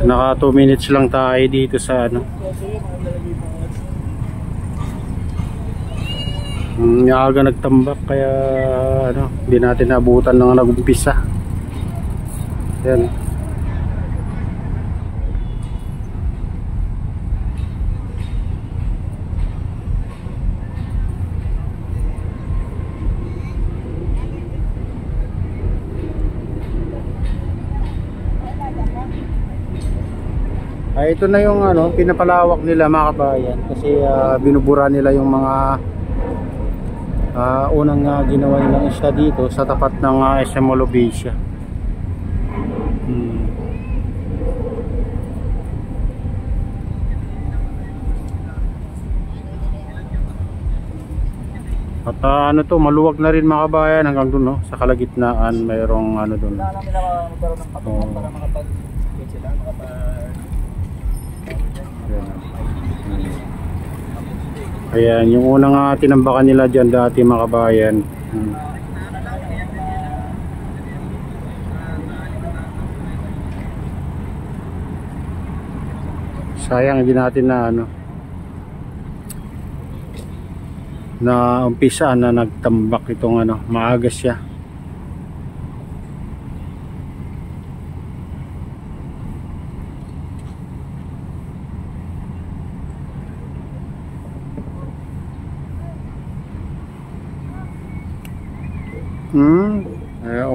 Naka 2 minutes lang tayo dito sa ano. Aga nagtambak kaya ano, hindi natin naabutan ng nag-umpisa. Yan. Ay, ito na yung ano, pinapalawak nila mga kabayan kasi binubura nila yung mga unang ginawa nilang isla dito sa tapat ng SM Olobesia. At ano to, maluwag na rin mga kabayan hanggang dun, no? Sa kalagitnaan mayroong ano dun. Ayan, yung unang tinambakan nila dyan dati mga kabayan. Sayang hindi natin na ano, na umpisa na nagtambak itong ano, maaga siya.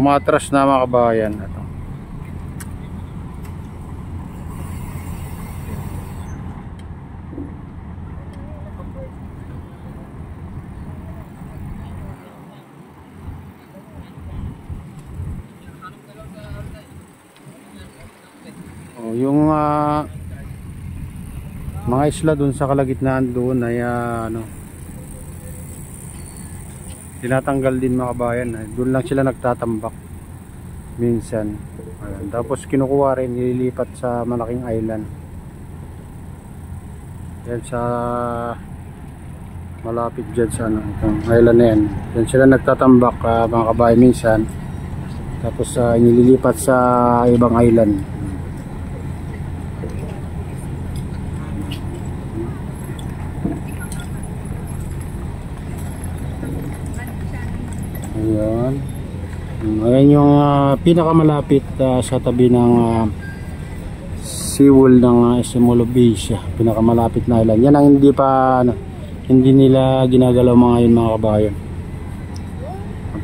Umatras na mga kabayan. Ito. Yung mga isla dun sa kalagitnaan doon ay ano, tinatanggal din mga kabayan. Doon lang sila nagtatambak minsan. Ayan. Tapos kinukuha rin, nililipat sa malaking island. Yan sa malapit dyan sa ano, itong island na yan. Yan sila nagtatambak mga kabayan minsan. Tapos nililipat sa ibang island. Ayan. Ayan yung pinakamalapit sa tabi ng seawall ng SM Olobesia. Pinakamalapit na island. Yan ang hindi pa ano, hindi nila ginagalaw mga yun mga kabayan.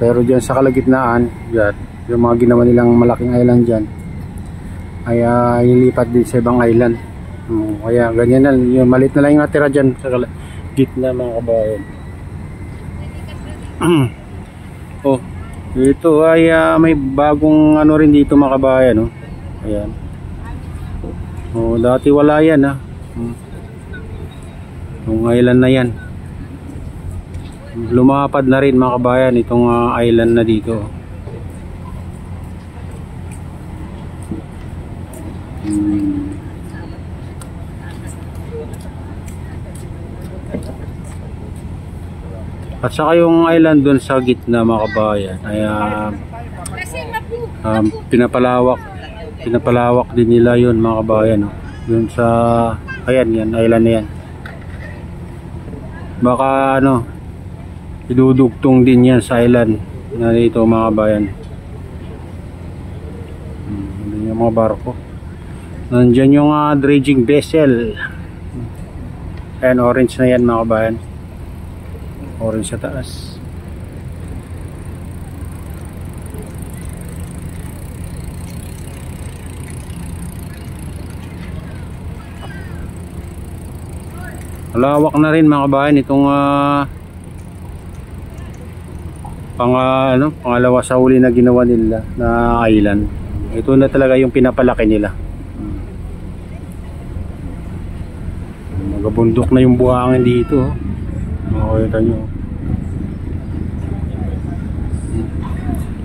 Pero dyan sa kalagitnaan, dyan, yung mga ginawa nilang malaking island dyan ay ilipat din sa ibang island. Kaya ganyan na, yung maliit na lang yung natira dyan sa gitna mga kabayan. Oh, ito ay may bagong ano rin dito mga kabayan, no? Ayan. Oh, dati wala yan yung island na yan. Lumapad na rin mga kabayan itong island na dito. At saka yung island dun sa gitna mga kabayan ay pinapalawak din nila yun mga kabayan, no? Dun sa ayan yan, island na yan. Baka ano, idudugtong din yan sa island na dito mga kabayan. Nandun yung mga barko. Nandyan yung dredging vessel. Ayan, orange na yan mga kabayan. Orange sa taas. Malawak na rin mga kabayan itong pangalawa sa huli na ginawa nila na island. Ito na talaga yung pinapalaki nila. Magabundok na yung buhangin dito. Makikita nyo.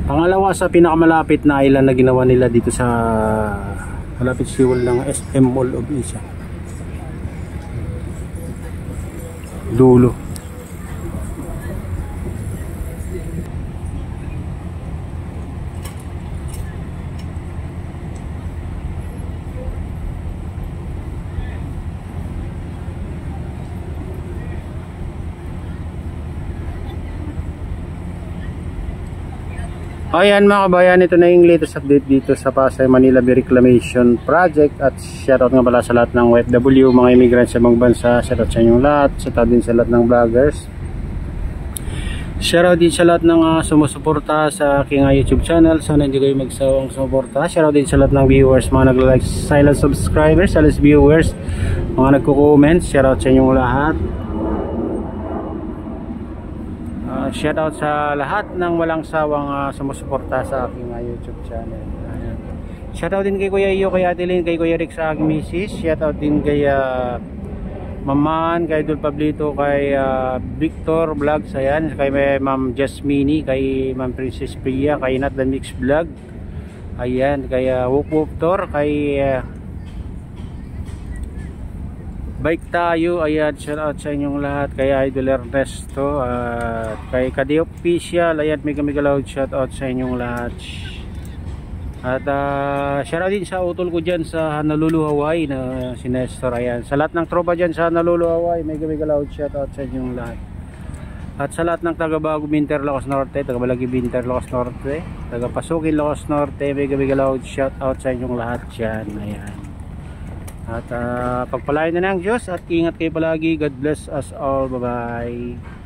Pangalawa sa pinakamalapit na island na ginawa nila dito sa malapit siwal ng SM Olobesia. Dulo. Ayan mga kabayan, ito na yung latest update dito sa Pasay Manila Bay Reclamation Project. At shoutout nga pala sa lahat ng OFW, mga immigrants sa ibang bansa. Shoutout sa inyong lahat, shoutout din sa lahat ng vloggers, shoutout din sa lahat ng sumusuporta sa aking YouTube channel. Sana hindi kayo magsawang sumuporta. Shoutout din sa lahat ng viewers, mga nag-like, silent subscribers, silent viewers, mga nagko-comment. Shoutout sa inyong lahat. Shoutout sa lahat ng walang sawang sumusuporta sa aking YouTube channel. Ayan. Shoutout din kay Kuya Iyo, kay Ate Lynn, kay Kuya Rick sa aking misis. Shoutout din kay Maman, kay Dul Pablito, kay Victor Vlogs, ayan, kay Ma'am Jasmine, kay Ma'am Princess Priya, kay Nat the Mix Vlog, ayan, kay Whoop Whoop Tor, kay Bike Tayo, ayan, shoutout sa inyong lahat, kay Idol Ernesto, at kay Kadi Official, ayan, mega loud shoutout sa inyong lahat. At shoutout din sa utol ko dyan sa Honolulu, Hawaii na si Nestor, ayan, sa lahat ng tropa dyan sa Honolulu, Hawaii, mega loud shoutout sa inyong lahat. At sa lahat ng taga Bago Binter, Locos Norte, taga Balagi Binter, Locos Norte, taga Pasukin, Locos Norte, mega loud shoutout sa inyong lahat dyan, ayan. At pagpalain na ng Diyos at ingat kayo palagi. God bless us all. Bye bye.